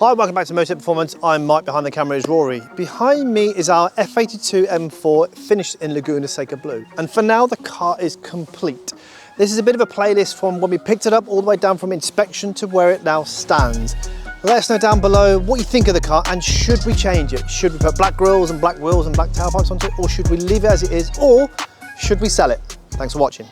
Hi, welcome back to Motech Performance. I'm Mike, behind the camera is Rory. Behind me is our F82 M4 finished in Laguna Seca blue. And for now, the car is complete. This is a bit of a playlist from when we picked it up all the way down from inspection to where it now stands. Let us know down below what you think of the car and should we change it? Should we put black grills and black wheels and black tailpipes onto it, or should we leave it as it is, or should we sell it? Thanks for watching.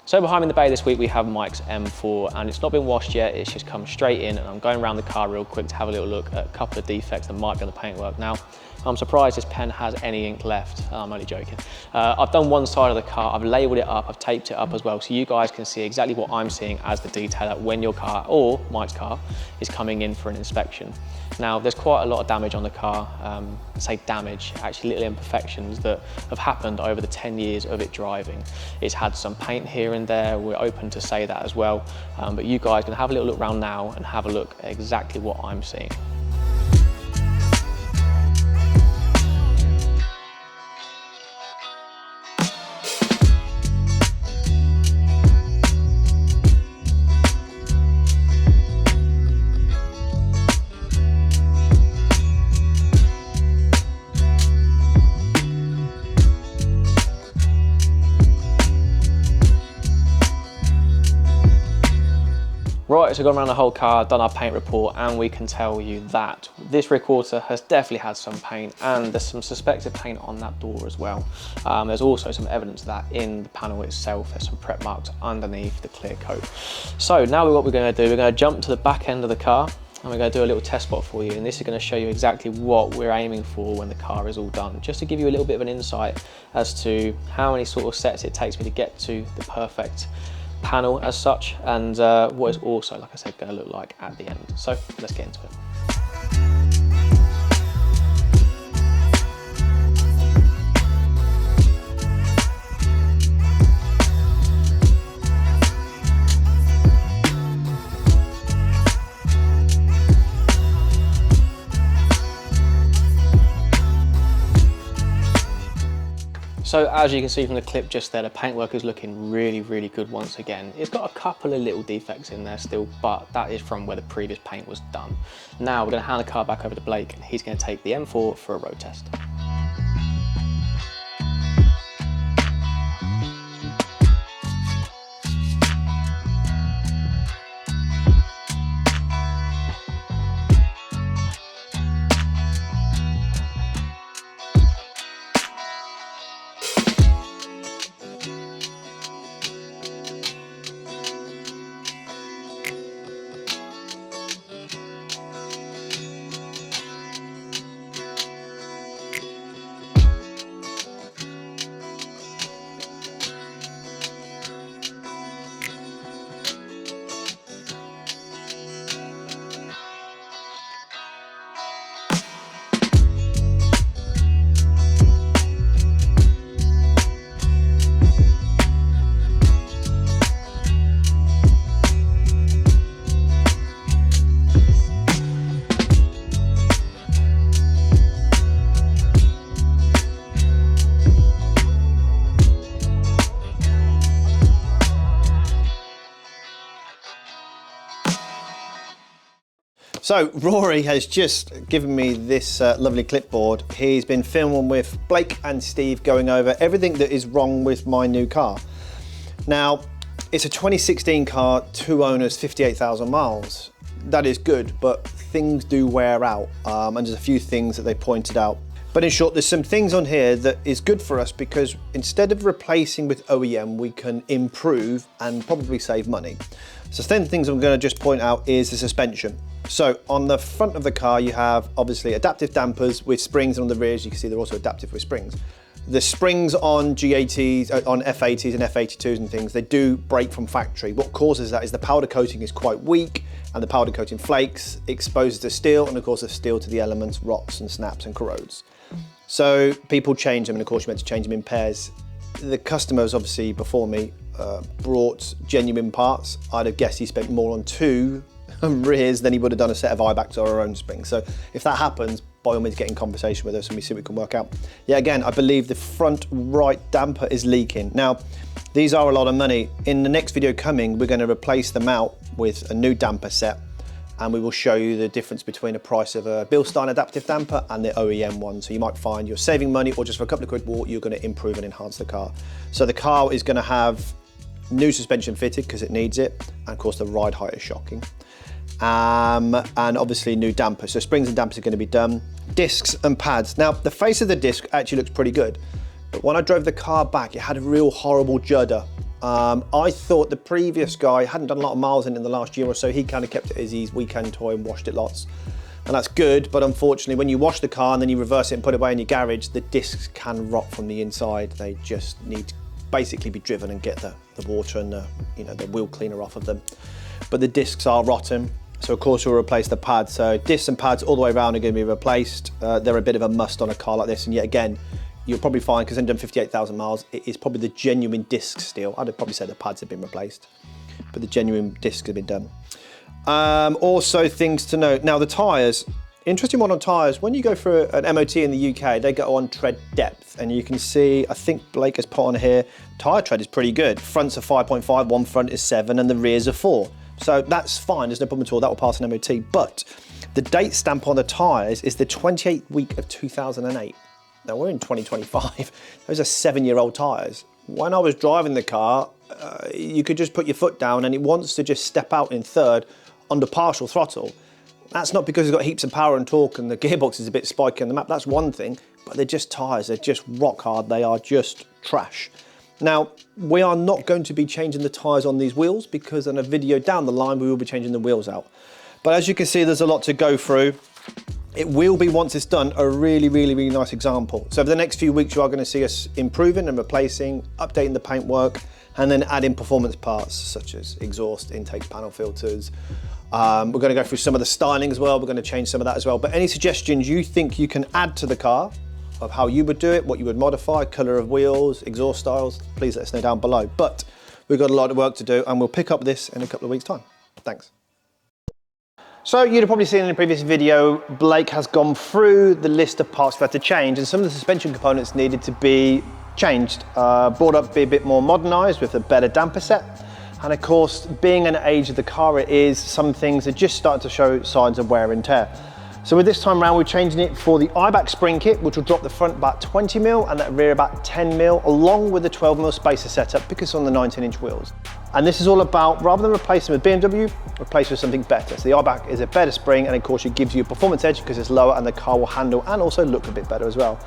So behind me in the bay this week we have Mike's M4, and it's not been washed yet, it's just come straight in, and I'm going around the car real quick to have a little look at a couple of defects that might be on the paintwork. Now, I'm surprised this pen has any ink left. I'm only joking. I've done one side of the car, I've labelled it up, I've taped it up as well, so you guys can see exactly what I'm seeing as the detailer when your car, or Mike's car, is coming in for an inspection. Now, there's quite a lot of damage on the car. I say damage, actually little imperfections that have happened over the 10 years of it driving. It's had some paint here and there, we're open to say that as well, but you guys can have a little look around now and have a look at exactly what I'm seeing. Right, so gone around the whole car, done our paint report, and we can tell you that this rear quarter has definitely had some paint, and there's some suspected paint on that door as well. There's also some evidence of that in the panel itself. There's some prep marks underneath the clear coat. So now what we're going to do, we're going to jump to the back end of the car, and we're going to do a little test spot for you, and this is going to show you exactly what we're aiming for when the car is all done, just to give you a little bit of an insight as to how many sort of sets it takes me to get to the perfect panel as such, and what it's also, like I said, going to look like at the end. So let's get into it. So as you can see from the clip just there, the paintwork is looking really, really good once again. It's got a couple of little defects in there still, but that is from where the previous paint was done. Now we're going to hand the car back over to Blake, and he's going to take the M4 for a road test. So Rory has just given me this lovely clipboard. He's been filming with Blake and Steve going over everything that is wrong with my new car. Now, it's a 2016 car, 2 owners, 58,000 miles. That is good, but things do wear out, and there's a few things that they pointed out. But in short, there's some things on here that is good for us because instead of replacing with OEM, we can improve and probably save money. So some things I'm going to just point out is the suspension. So on the front of the car, you have obviously adaptive dampers with springs, and on the rears, you can see they're also adaptive with springs. The springs on G80s, on F80s and F82s and things, they do break from factory. What causes that is the powder coating is quite weak, and the powder coating flakes, exposes the steel, and of course the steel to the elements rots and snaps and corrodes. So people change them, and of course you're meant to change them in pairs. The customers obviously before me brought genuine parts. I'd have guessed he spent more on 2 rears than he would have done a set of eyebacks or our own springs. So if that happens, by all means get in conversation with us and we see what we can work out. Yeah, again, I believe the front right damper is leaking. Now, these are a lot of money. In the next video coming, we're going to replace them out with a new damper set, and we will show you the difference between the price of a Bilstein adaptive damper and the OEM one. So you might find you're saving money, or just for a couple of quid more, you're going to improve and enhance the car. So the car is going to have new suspension fitted because it needs it, and of course the ride height is shocking. And obviously new dampers. So springs and dampers are going to be done. Discs and pads. Now the face of the disc actually looks pretty good, but when I drove the car back, it had a real horrible judder. I thought the previous guy hadn't done a lot of miles in the last year or so. He kind of kept it as his weekend toy and washed it lots. And that's good, but unfortunately when you wash the car and then you reverse it and put it away in your garage, the discs can rot from the inside. They just need to basically be driven and get the water and the wheel cleaner off of them. But the discs are rotten. So of course we'll replace the pads. So discs and pads all the way around are going to be replaced. They're a bit of a must on a car like this, and yet again, you'll probably find, because I've done 58,000 miles, it is probably the genuine discs still. I'd probably say the pads have been replaced, but the genuine discs have been done. Also things to note. Now the tyres, interesting one on tyres. When you go for an MOT in the UK, they go on tread depth, and you can see, I think Blake has put on here, tyre tread is pretty good. Fronts are 5.5, one front is 7, and the rears are 4. So that's fine, there's no problem at all, that will pass an MOT. But the date stamp on the tyres is the 28th week of 2008. Now we're in 2025, those are 7-year-old tyres. When I was driving the car, you could just put your foot down and it wants to just step out in third under partial throttle. That's not because it's got heaps of power and torque and the gearbox is a bit spiky on the map, that's one thing, but they're just tyres, they're just rock hard, they are just trash. Now, we are not going to be changing the tyres on these wheels because in a video down the line, we will be changing the wheels out. But as you can see, there's a lot to go through. It will be, once it's done, a really, really, really nice example. So over the next few weeks, you are going to see us improving and replacing, updating the paintwork, and then adding performance parts such as exhaust, intake panel filters. We're going to go through some of the styling as well. We're going to change some of that as well. But any suggestions you think you can add to the car of how you would do it, what you would modify, colour of wheels, exhaust styles, please let us know down below. But we've got a lot of work to do, and we'll pick up this in a couple of weeks' time. Thanks. So you'd have probably seen in the previous video, Blake has gone through the list of parts we had to change, and some of the suspension components needed to be changed, brought up to be a bit more modernised with a better damper set. And of course, being an age of the car it is, some things are just starting to show signs of wear and tear. So with this time around, we're changing it for the eyeback spring kit, which will drop the front about 20 mil and that rear about 10 mil, along with the 12 mil spacer setup because it's on the 19-inch wheels. And this is all about, rather than replacing with BMW, replace with something better. So the eyeback is a better spring, and of course it gives you a performance edge because it's lower and the car will handle and also look a bit better as well.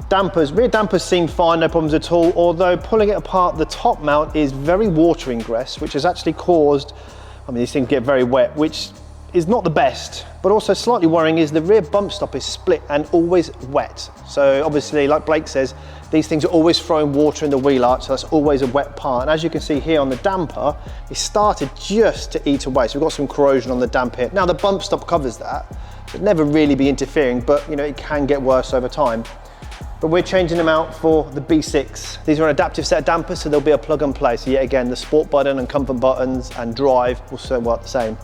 Dampers, rear dampers seem fine, no problems at all, although pulling it apart, the top mount is very water ingress, which has actually caused, these things get very wet, which is not the best, but also slightly worrying is the rear bump stop is split and always wet. So obviously, like Blake says, these things are always throwing water in the wheel arch, so that's always a wet part. And as you can see here on the damper, it started just to eat away. So we've got some corrosion on the damper here. Now the bump stop covers that. It'd never really be interfering, but it can get worse over time. But we're changing them out for the B6. These are an adaptive set of dampers, so there'll be a plug and play. So yet again, the sport button and comfort buttons and drive will still work the same.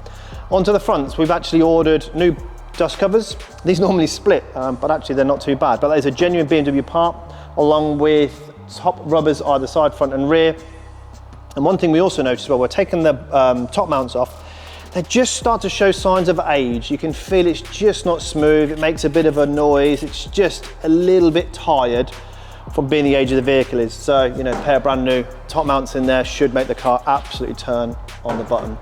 Onto the fronts, we've actually ordered new dust covers. These normally split, but actually they're not too bad. But that is a genuine BMW part, along with top rubbers either side, front and rear. And one thing we also noticed, well, we're taking the top mounts off. they just start to show signs of age. You can feel it's just not smooth. It makes a bit of a noise. It's just a little bit tired from being the age of the vehicle is. So, you know, pair of brand new top mounts in there should make the car absolutely turn on the button.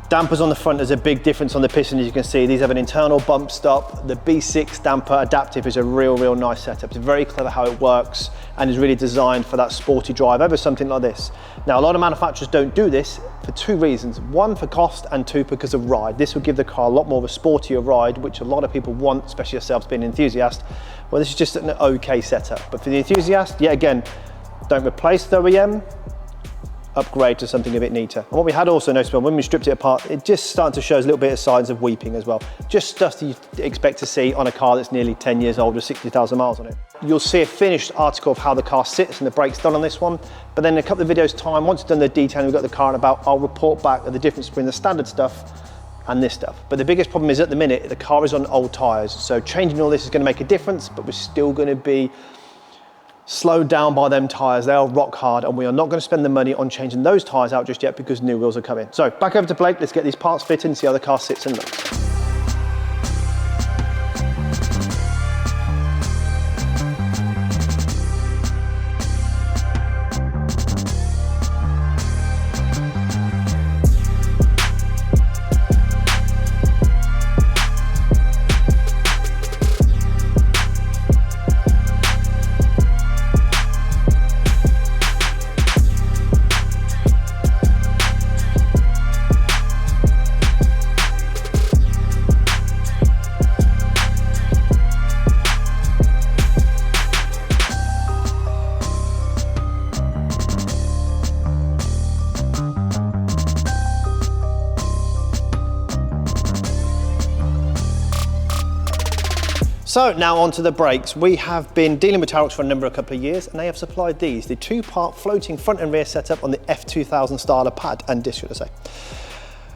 Dampers on the front, there's a big difference on the piston, as you can see. These have an internal bump stop. The B6 damper adaptive is a real nice setup. It's very clever how it works and is really designed for that sporty drive over something like this. Now, a lot of manufacturers don't do this for two reasons. One, for cost, and two, because of ride. This will give the car a lot more of a sportier ride, which a lot of people want, especially yourselves being an enthusiast. Well, this is just an okay setup. But for the enthusiast, yet again, don't replace the OEM, upgrade to something a bit neater. And what we had also noticed when we stripped it apart, it just started to show a little bit of signs of weeping as well. Just stuff that you expect to see on a car that's nearly 10 years old with 60,000 miles on it. You'll see a finished article of how the car sits and the brakes done on this one. But then in a couple of videos time, once we've done the detailing, we've got the car and about, I'll report back of the difference between the standard stuff and this stuff. But the biggest problem is at the minute, the car is on old tires. So changing all this is gonna make a difference, but we're still gonna be slowed down by them tyres. They are rock hard, and we are not going to spend the money on changing those tyres out just yet because new wheels are coming. So back over to Blake, let's get these parts fitted and see how the car sits and looks. So now onto the brakes. We have been dealing with Tarox for a couple of years, and they have supplied these, the two-part floating front and rear setup on the F2000 style of pad and disc, should I say.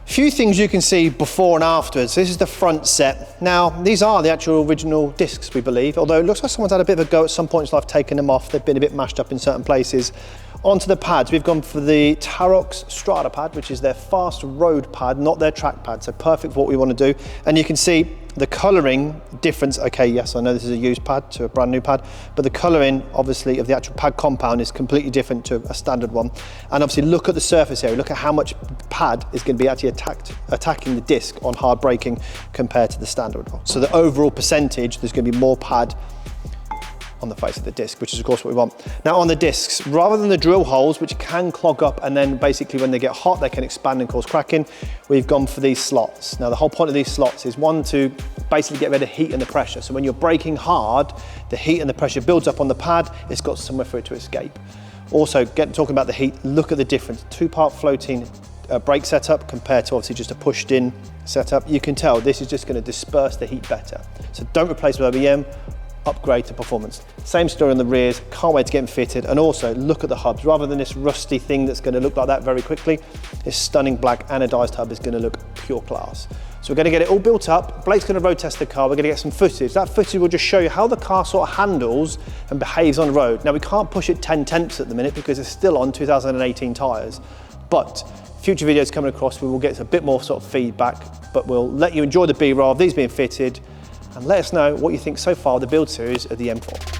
Few things you can see before and afterwards. This is the front set. Now, these are the actual original discs, we believe, although it looks like someone's had a bit of a go at some point in life taking them off. They've been a bit mashed up in certain places. Onto the pads, we've gone for the Tarox Strada pad, which is their fast road pad, not their track pad, so perfect for what we want to do. And you can see the colouring difference. Okay, yes, I know this is a used pad to a brand new pad, but the colouring, obviously, of the actual pad compound is completely different to a standard one. And obviously, look at the surface area, look at how much pad is going to be actually attacking the disc on hard braking compared to the standard one. So the overall percentage, there's going to be more pad on the face of the disc, which is of course what we want. Now on the discs, rather than the drill holes, which can clog up and then basically when they get hot, they can expand and cause cracking, we've gone for these slots. Now the whole point of these slots is one, to basically get rid of heat and the pressure. So when you're braking hard, the heat and the pressure builds up on the pad, it's got somewhere for it to escape. Also, talking about the heat, look at the difference. Two-part floating brake setup compared to obviously just a pushed in setup. You can tell this is just going to disperse the heat better. So don't replace with OEM, upgrade to performance. Same story on the rears, can't wait to get them fitted. And also look at the hubs, rather than this rusty thing that's going to look like that very quickly, this stunning black anodized hub is going to look pure class. So we're going to get it all built up. Blake's going to road test the car. We're going to get some footage. That footage will just show you how the car sort of handles and behaves on the road. Now we can't push it 10 tenths at the minute because it's still on 2018 tyres, but future videos coming across, we will get a bit more sort of feedback, but we'll let you enjoy the B-roll of these being fitted, and let us know what you think so far of the build series of the M4.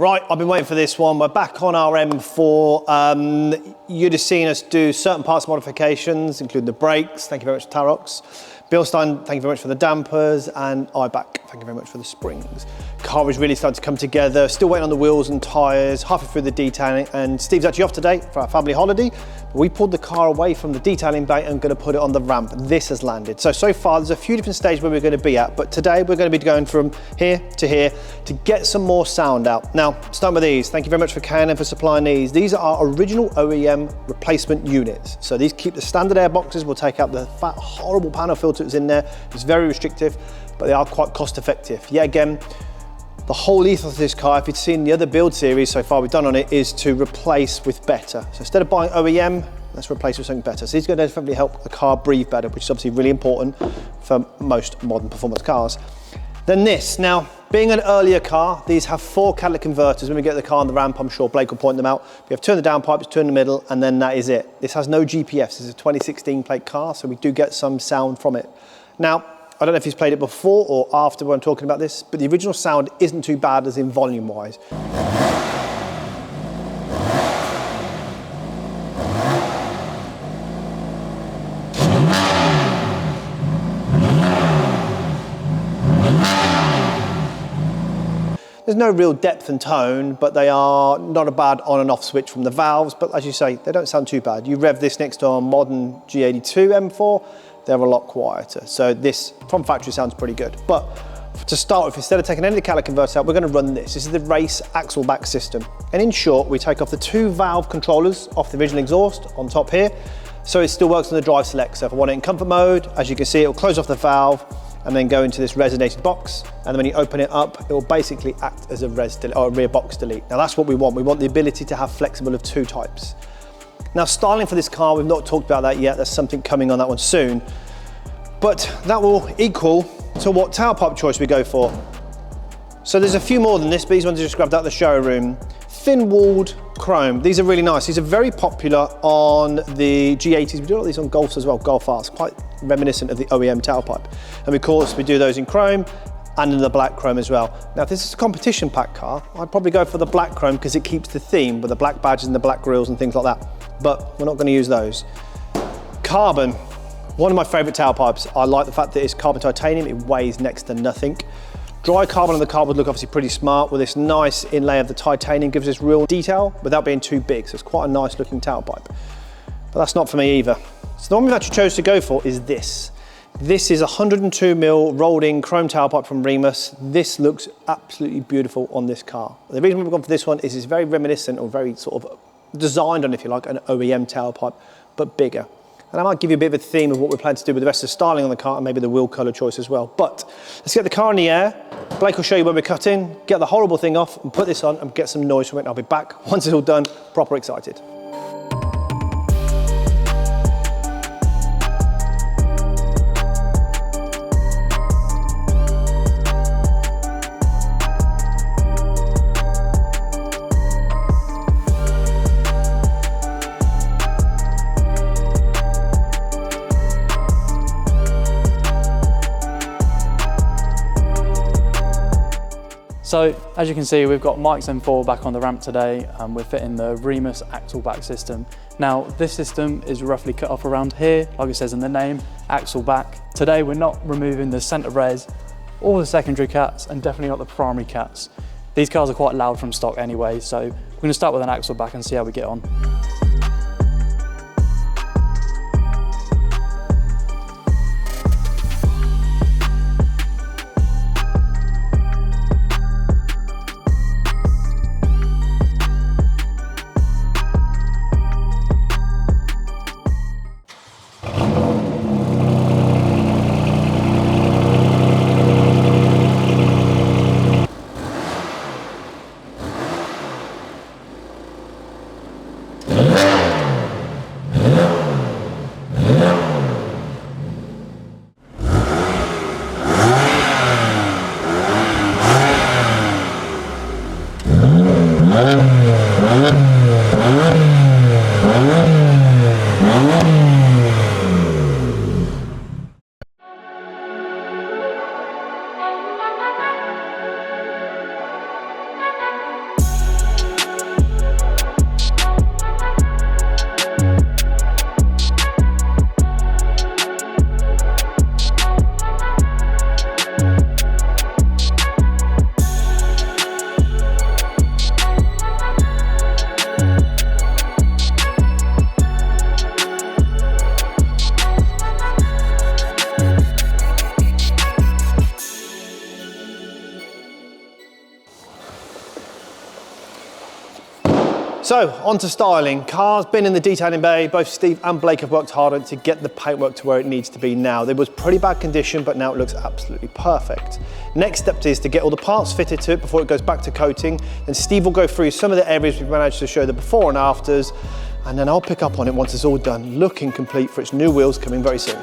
Right, I've been waiting for this one. We're back on our M4. You'd have seen us do certain parts modifications, including the brakes. Thank you very much, Tarox. Bilstein, thank you very much for the dampers, and IBAC, thank you very much for the springs. Car is really starting to come together, still waiting on the wheels and tyres, halfway through the detailing, and Steve's actually off today for our family holiday. We pulled the car away from the detailing bay and going to put it on the ramp. This has landed. So far, there's a few different stages where we're going to be at, but today we're going to be going from here to get some more sound out. Now, starting with these, thank you very much for K&N for supplying these. These are our original OEM replacement units. So these keep the standard air boxes, we'll take out the fat, horrible panel filter that's in there. It's very restrictive, but they are quite cost effective. Yet again, the whole ethos of this car, if you've seen the other build series so far we've done on it, is to replace with better. So instead of buying OEM, let's replace with something better. So these are going to definitely help the car breathe better, which is obviously really important for most modern performance cars. Then this, now being an earlier car, these have 4 catalytic converters. When we get the car on the ramp, I'm sure Blake will point them out. We have 2 in the downpipes, 2 in the middle, and then that is it. This has no GPS. This is a 2016 plate car, so we do get some sound from it. Now, I don't know if he's played it before or after when I'm talking about this, but the original sound isn't too bad as in volume wise. There's no real depth and tone, but they are not a bad on and off switch from the valves, but as you say, they don't sound too bad. You rev this next to a modern G82 M4, they're a lot quieter. So this from factory sounds pretty good. But to start with, instead of taking any of the catalytic converters out, we're going to run this. This is the race axle back system. And in short, we take off the 2 valve controllers off the original exhaust on top here. So it still works on the drive select. So if I want it in comfort mode, as you can see, it will close off the valve and then go into this resonated box. And then when you open it up, it will basically act as a rear box delete. Now that's what we want. We want the ability to have flexible of 2 types. Now styling for this car, we've not talked about that yet. There's something coming on that one soon. But that will equal to what tailpipe choice we go for. So there's a few more than this, but these ones are just grabbed out of the showroom. Thin-walled chrome. These are really nice. These are very popular on the G80s. We do a lot of these on Golfs as well, Golf R's, quite reminiscent of the OEM tailpipe. And of course, we do those in chrome and in the black chrome as well. Now, if this is a competition pack car, I'd probably go for the black chrome because it keeps the theme with the black badges and the black grills and things like that. But we're not going to use those. Carbon, one of my favourite tailpipes. I like the fact that it's carbon titanium, it weighs next to nothing. Dry carbon on the car would look obviously pretty smart with this nice inlay of the titanium, gives us real detail without being too big, so it's quite a nice looking tailpipe. But that's not for me either. So the one we've actually chose to go for is this. This is a 102mm rolled in chrome tailpipe from Remus. This looks absolutely beautiful on this car. The reason we've gone for this one is it's very reminiscent or very sort of designed on, if you like, an OEM tailpipe, but bigger. And I might give you a bit of a theme of what we plan to do with the rest of the styling on the car and maybe the wheel colour choice as well. But let's get the car in the air. Blake will show you where we're cutting, get the horrible thing off and put this on and get some noise from it. And I'll be back once it's all done, proper excited. So as you can see, we've got Mike's M4 back on the ramp today and we're fitting the Remus axle back system. Now this system is roughly cut off around here, like it says in the name, axle back. Today we're not removing the centre res or the secondary cats and definitely not the primary cats. These cars are quite loud from stock anyway, so we're going to start with an axle back and see how we get on. So, on to styling. Car's been in the detailing bay. Both Steve and Blake have worked hard on it to get the paintwork to where it needs to be now. It was pretty bad condition, but now it looks absolutely perfect. Next step is to get all the parts fitted to it before it goes back to coating. Then Steve will go through some of the areas we've managed to show the before and afters, and then I'll pick up on it once it's all done, looking complete for its new wheels coming very soon.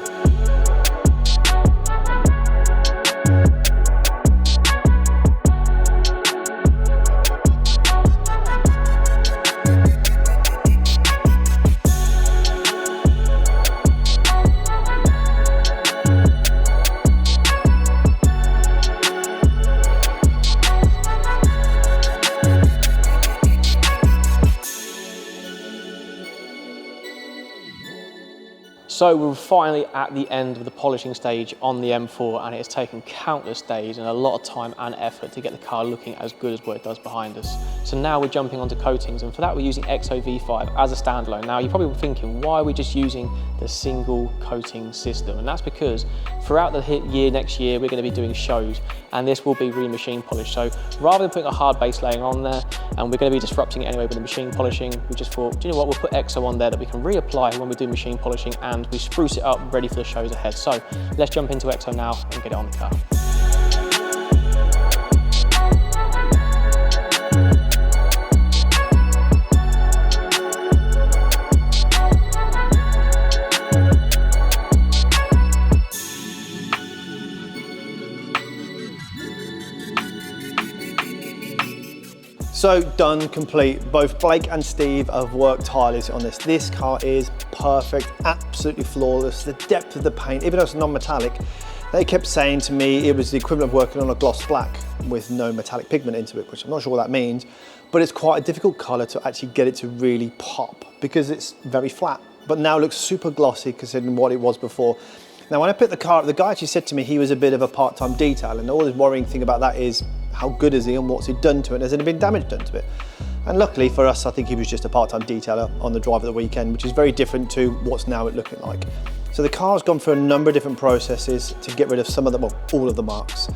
So we're finally at the end of the polishing stage on the M4, and it has taken countless days and a lot of time and effort to get the car looking as good as what it does behind us. So now we're jumping onto coatings, and for that we're using XO-V5 as a standalone. Now you're probably thinking, why are we just using the single coating system? And that's because throughout the year next year we're going to be doing shows, and this will be re-machine polished. So rather than putting a hard base layer on there, and we're going to be disrupting it anyway with the machine polishing, we just thought, do you know what, we'll put XO on there that we can reapply when we do machine polishing, and we spruce it up ready for the shows ahead. So let's jump into XO now and get it on the car. So done, complete. Both Blake and Steve have worked tirelessly on this. This car is perfect, absolutely flawless. The depth of the paint, even though it's non-metallic, they kept saying to me it was the equivalent of working on a gloss black with no metallic pigment into it, which I'm not sure what that means, but it's quite a difficult color to actually get it to really pop because it's very flat, but now it looks super glossy considering what it was before. Now, when I picked the car up, the guy actually said to me he was a bit of a part-time detail, and all his worrying thing about that is how good is he and what's he done to it? Has there been damage done to it? And luckily for us, I think he was just a part-time detailer on the drive of the weekend, which is very different to what's now it looking like. So the car's gone through a number of different processes to get rid of some of them, well, all of the marks.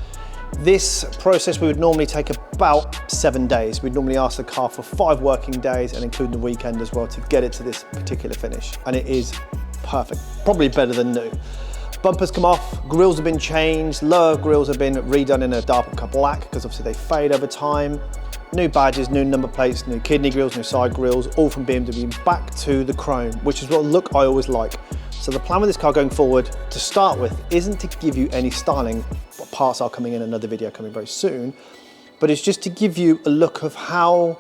This process we would normally take about 7 days. We'd normally ask the car for 5 working days and including the weekend as well to get it to this particular finish. And it is perfect, probably better than new. Bumpers come off, grills have been changed, lower grills have been redone in a darker black because obviously they fade over time. New badges, new number plates, new kidney grills, new side grills, all from BMW back to the chrome, which is what look I always like. So the plan with this car going forward to start with isn't to give you any styling, but parts are coming in, another video coming very soon, but it's just to give you a look of how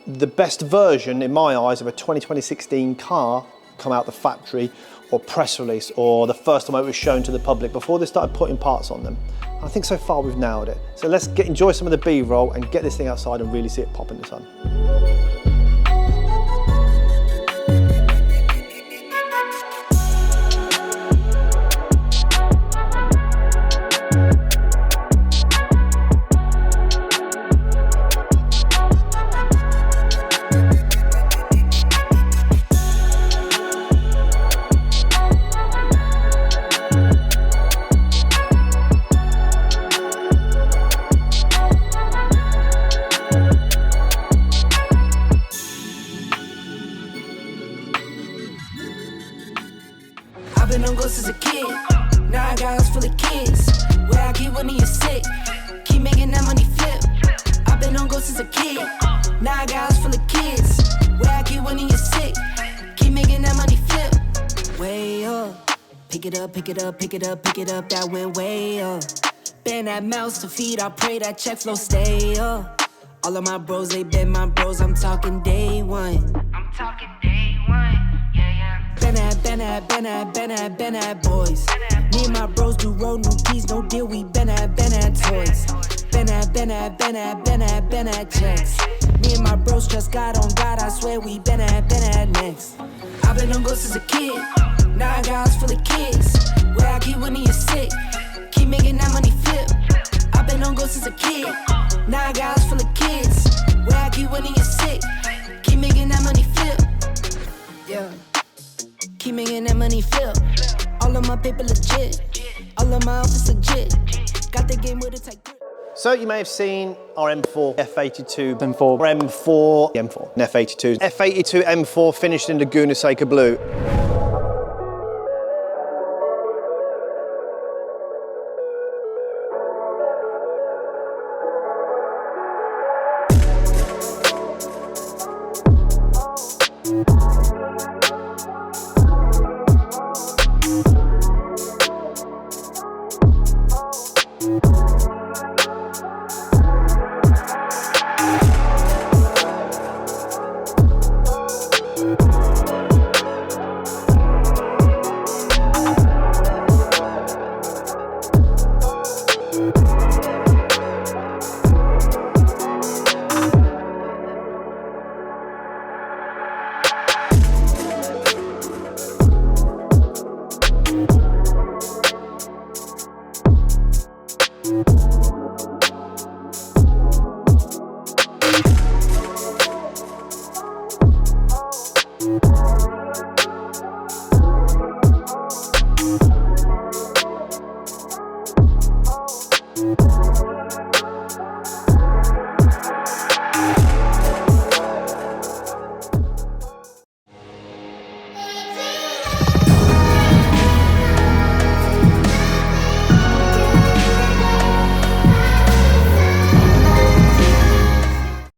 the best version, in my eyes, of a 2016 car come out the factory or press release or the first time it was shown to the public before they started putting parts on them. I think so far we've nailed it. So let's enjoy some of the B-roll and get this thing outside and really see it pop in the sun. I've been on go since a kid. Now I got house full of kids. Where I keep when you're sick. Keep making that money flip. I've been on go since a kid. Now I got house full of kids. Where I keep when you're sick. Keep making that money flip. Way up. Pick it up, pick it up, pick it up, pick it up. That went way up. Bend that mouse to feed. I pray that check flow stay up. All of my bros, they been my bros. I'm talking day one. I'm talking day one. Been at boys. Me and my bros do roll, no keys, no deal. We been at toys. Been at checks. Me and my bros trust God on God. I swear we been at next. I've been on go since a kid. Now I got house full of kids. Where I keep when you're sick. Keep making that money flip. I've been on go since a kid. Now I got house full of kids. Where I keep when you're sick. Keep making that money flip. Yeah. Keep making that money flip. All of my paper legit. All of my office legit. Got the game with a tight grip. So you may have seen our M4, F82 M4. or M4, M4, and F82. F82 M4 finished in Laguna Seca Blue.